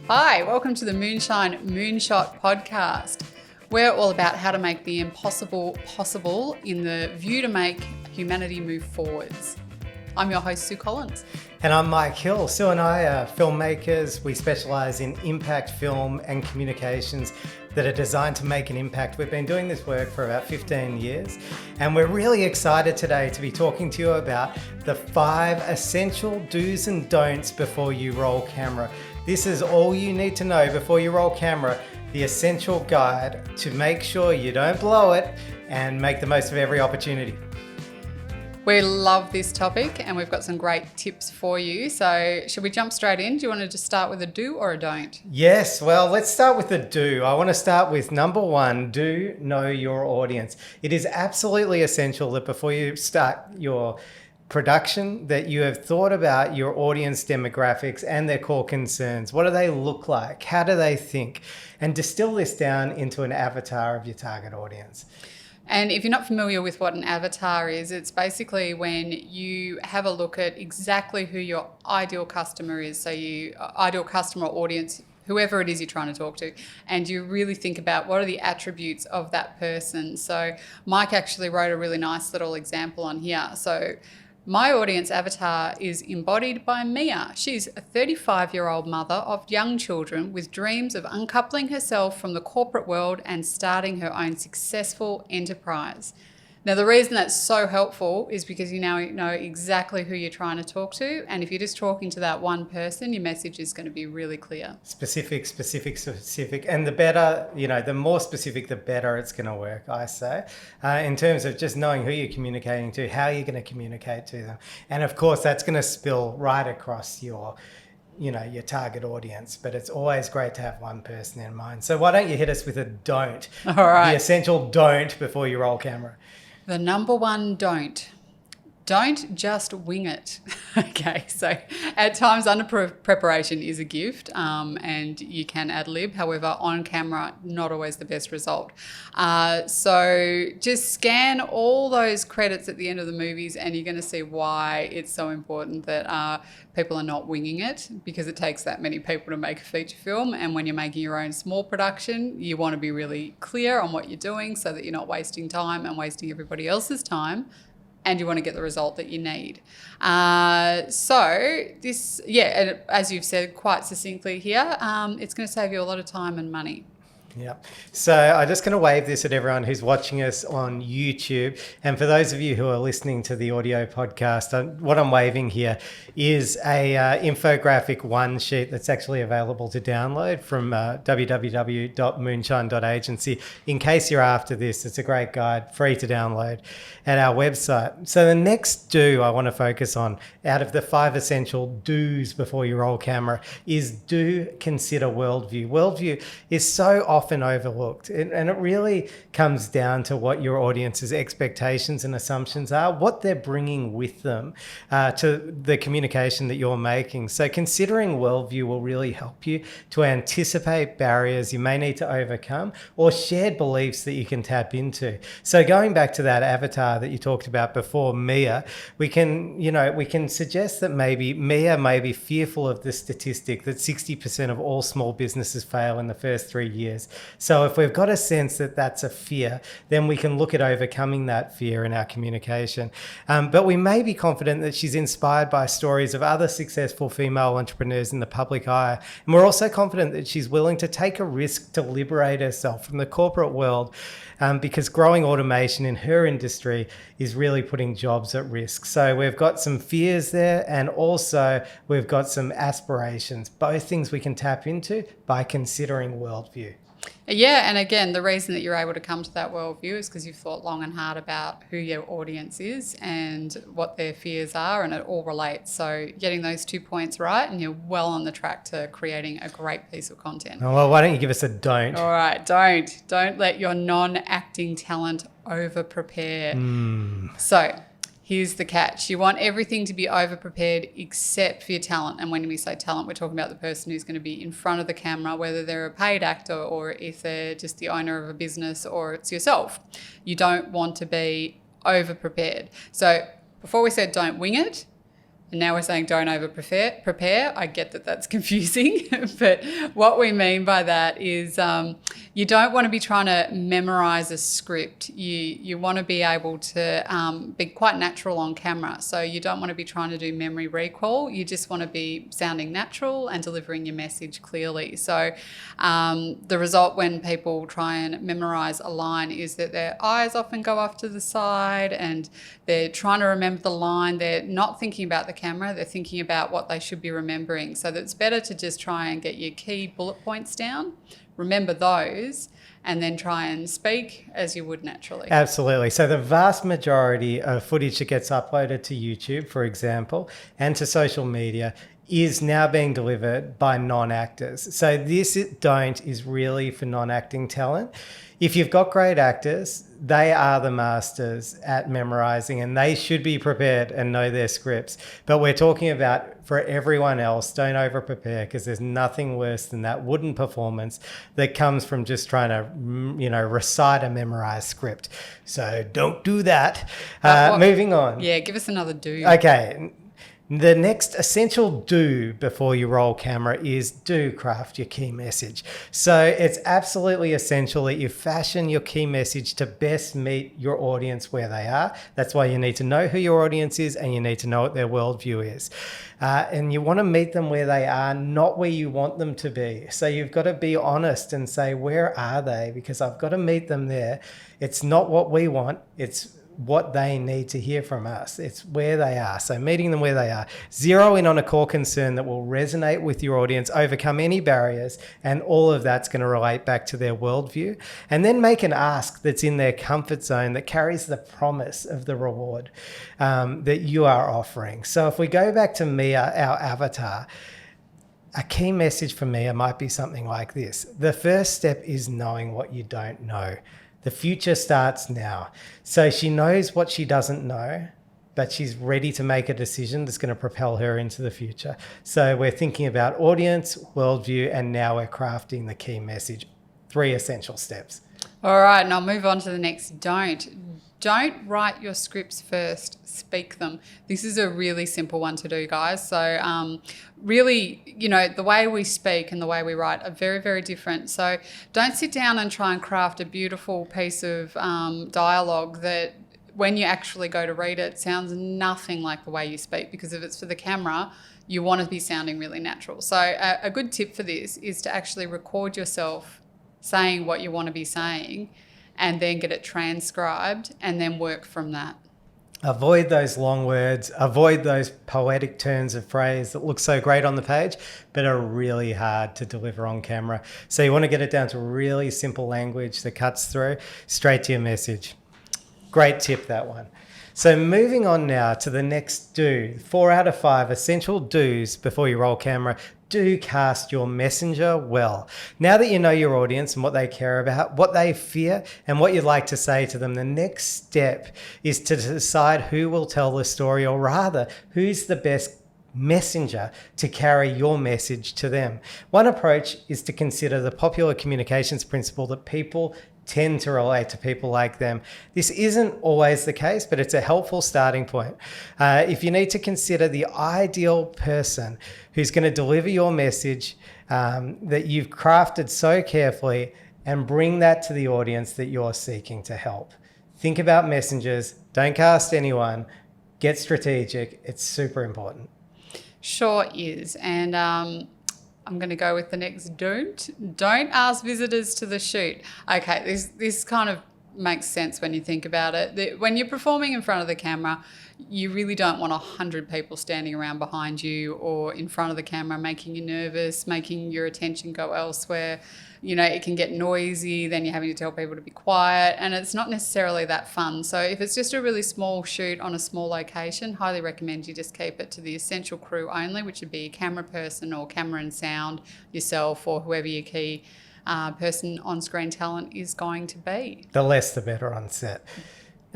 Hi, welcome to the Moonshine Moonshot podcast. We're all about how to make the impossible possible in the view to make humanity move forwards. I'm your host, Sue Collins. And I'm Mike Hill. Sue and I are filmmakers. We specialise in impact film and communications that are designed to make an impact. We've been doing this work for about 15 years, and we're really excited today to be talking to you about the 5 essential do's and don'ts before you roll camera. This is all you need to know before you roll camera, the essential guide to make sure you don't blow it and make the most of every opportunity. We love this topic and we've got some great tips for you. So should we jump straight in? Do you want to just start with a do or a don't? Yes, well, let's start with the do. I want to start with number 1, do know your audience. It is absolutely essential that before you start your production that you have thought about your audience demographics and their core concerns. What do they look like? How do they think? And distill this down into an avatar of your target audience. And if you're not familiar with what an avatar is, it's basically when you have a look at exactly who your ideal customer is. So you ideal customer audience, whoever it is you're trying to talk to, and you really think about what are the attributes of that person. So Mike actually wrote a really nice little example on here. So my audience avatar is embodied by Mia. She's a 35-year-old mother of young children with dreams of uncoupling herself from the corporate world and starting her own successful enterprise. Now, the reason that's so helpful is because you now know exactly who you're trying to talk to. And if you're just talking to that one person, your message is going to be really clear. Specific. And the better, the more specific, the better it's going to work, I say, in terms of just knowing who you're communicating to, how you're going to communicate to them. And of course, that's going to spill right across your target audience, but it's always great to have one person in mind. So why don't you hit us with a don't? All right. The essential don't before you roll camera. The number 1 don't just wing it. Okay, so at times under preparation is a gift and you can ad lib. However, on camera, not always the best result. So just scan all those credits at the end of the movies and you're going to see why it's so important that people are not winging it, because it takes that many people to make a feature film. And when you're making your own small production, you want to be really clear on what you're doing so that you're not wasting time and wasting everybody else's time. And you want to get the result that you need. So this, and as you've said quite succinctly here, it's going to save you a lot of time and money. Yeah. So I'm just going to wave this at everyone who's watching us on YouTube. And for those of you who are listening to the audio podcast, what I'm waving here is a infographic one sheet that's actually available to download from www.moonshine.agency. In case you're after this, it's a great guide, free to download at our website. So the next do I want to focus on out of the 5 essential do's before you roll camera is do consider worldview. Worldview is so often overlooked, and it really comes down to what your audience's expectations and assumptions are, what they're bringing with them to the communication that you're making. So considering worldview will really help you to anticipate barriers you may need to overcome or shared beliefs that you can tap into. So going back to that avatar that you talked about before, Mia, we can suggest that maybe Mia may be fearful of the statistic that 60% of all small businesses fail in the first 3 years. So if we've got a sense that that's a fear, then we can look at overcoming that fear in our communication. But we may be confident that she's inspired by stories of other successful female entrepreneurs in the public eye. And we're also confident that she's willing to take a risk to liberate herself from the corporate world, because growing automation in her industry is really putting jobs at risk. So we've got some fears there, and also we've got some aspirations, both things we can tap into by considering worldview. Yeah, and again, the reason that you're able to come to that worldview is because you've thought long and hard about who your audience is and what their fears are, and it all relates. So getting those 2 points right, and you're well on the track to creating a great piece of content. Oh, well, why don't you give us a don't? All right, don't let your non-acting talent over-prepare. So here's the catch. You want everything to be over-prepared except for your talent. And when we say talent, we're talking about the person who's going to be in front of the camera, whether they're a paid actor or if they're just the owner of a business or it's yourself. You don't want to be over-prepared. So before we said don't wing it, and now we're saying don't over prepare. I get that that's confusing, but what we mean by that is you don't want to be trying to memorize a script. You want to be able to be quite natural on camera. So you don't want to be trying to do memory recall. You just want to be sounding natural and delivering your message clearly. So the result when people try and memorize a line is that their eyes often go off to the side and they're trying to remember the line. They're not thinking about the camera. They're thinking about what they should be remembering. So it's better to just try and get your key bullet points down, remember those, and then try and speak as you would naturally. Absolutely. So the vast majority of footage that gets uploaded to YouTube, for example, and to social media is now being delivered by non-actors. So this don't is really for non-acting talent. If you've got great actors, they are the masters at memorizing and they should be prepared and know their scripts. But we're talking about for everyone else, don't over prepare, because there's nothing worse than that wooden performance that comes from just trying to, recite a memorized script. So don't do that. Moving on. Yeah, give us another do. Okay. The next essential do before you roll camera is do craft your key message. So it's absolutely essential that you fashion your key message to best meet your audience where they are. That's why you need to know who your audience is and you need to know what their worldview is. And you want to meet them where they are, not where you want them to be. So you've got to be honest and say, where are they? Because I've got to meet them there. It's not what we want. It's what they need to hear from us. It's where they are. So meeting them where they are. Zero in on a core concern that will resonate with your audience, overcome any barriers, and all of that's going to relate back to their worldview. And then make an ask that's in their comfort zone that carries the promise of the reward that you are offering. So if we go back to Mia, our avatar, a key message for Mia might be something like this. The first step is knowing what you don't know. The future starts now. So she knows what she doesn't know, but she's ready to make a decision that's going to propel her into the future. So we're thinking about audience, worldview, and now we're crafting the key message. 3 essential steps. All right, and I'll move on to the next don't. Don't write your scripts first, speak them. This is a really simple one to do, guys. So really, the way we speak and the way we write are very, very different. So don't sit down and try and craft a beautiful piece of dialogue that when you actually go to read it sounds nothing like the way you speak, because if it's for the camera, you want to be sounding really natural. So a good tip for this is to actually record yourself saying what you want to be saying and then get it transcribed and then work from that. Avoid those long words, avoid those poetic turns of phrase that look so great on the page, but are really hard to deliver on camera. So you want to get it down to really simple language that cuts through, straight to your message. Great tip, that one. So moving on now to the next do. 4 out of 5 essential do's before you roll camera. Do cast your messenger well. Now that you know your audience and what they care about, what they fear, and what you'd like to say to them, the next step is to decide who will tell the story, or rather, who's the best messenger to carry your message to them. One approach is to consider the popular communications principle that people tend to relate to people like them. This isn't always the case, but it's a helpful starting point. If you need to consider the ideal person who's going to deliver your message that you've crafted so carefully and bring that to the audience that you're seeking to help. Think about messengers. Don't cast anyone. Get strategic. It's super important. Sure is. And I'm going to go with the next don't. Don't ask visitors to the shoot. Okay, this kind of makes sense when you think about it. When you're performing in front of the camera, you really don't want 100 people standing around behind you or in front of the camera making you nervous, making your attention go elsewhere. It can get noisy, then you're having to tell people to be quiet, and it's not necessarily that fun. So if it's just a really small shoot on a small location, highly recommend you just keep it to the essential crew only, which would be a camera person or camera and sound, yourself, or whoever your key person on-screen talent is going to be. The less the better on set.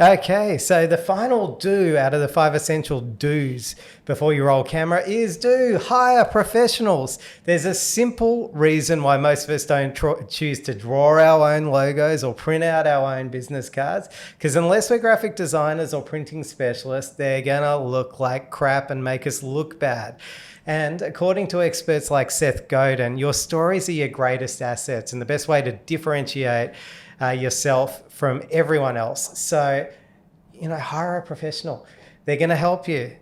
Okay, so the final do out of the 5 essential do's before you roll camera is hire professionals. There's a simple reason why most of us don't choose to draw our own logos or print out our own business cards, because unless we're graphic designers or printing specialists, they're gonna look like crap and make us look bad. And according to experts like Seth Godin, your stories are your greatest assets and the best way to differentiate yourself from everyone else. So, hire a professional. They're going to help you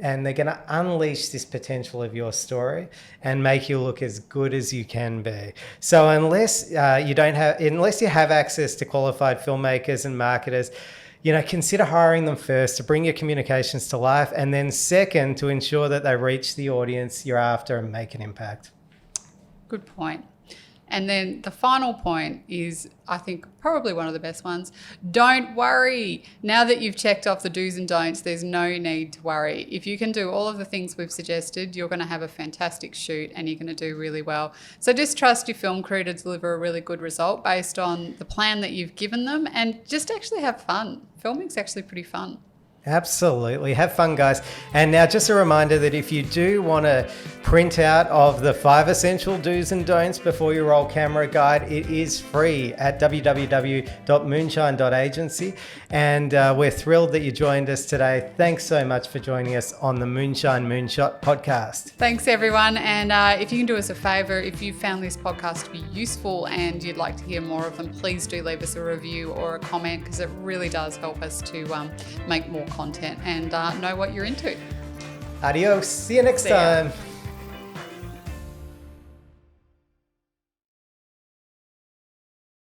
and they're going to unleash this potential of your story and make you look as good as you can be. So unless you have access to qualified filmmakers and marketers, consider hiring them first to bring your communications to life, and then second, to ensure that they reach the audience you're after and make an impact. Good point. And then the final point is, I think, probably one of the best ones. Don't worry. Now that you've checked off the do's and don'ts, there's no need to worry. If you can do all of the things we've suggested, you're going to have a fantastic shoot and you're going to do really well. So just trust your film crew to deliver a really good result based on the plan that you've given them, and just actually have fun. Filming's actually pretty fun. Absolutely. Have fun, guys. And now just a reminder that if you do want to print out of the 5 essential do's and don'ts before you roll camera guide, it is free at www.moonshine.agency. And we're thrilled that you joined us today. Thanks so much for joining us on the Moonshine Moonshot podcast. Thanks, everyone. And if you can do us a favor, if you found this podcast to be useful and you'd like to hear more of them, please do leave us a review or a comment, because it really does help us to make more content and know what you're into. Adios. See you next time.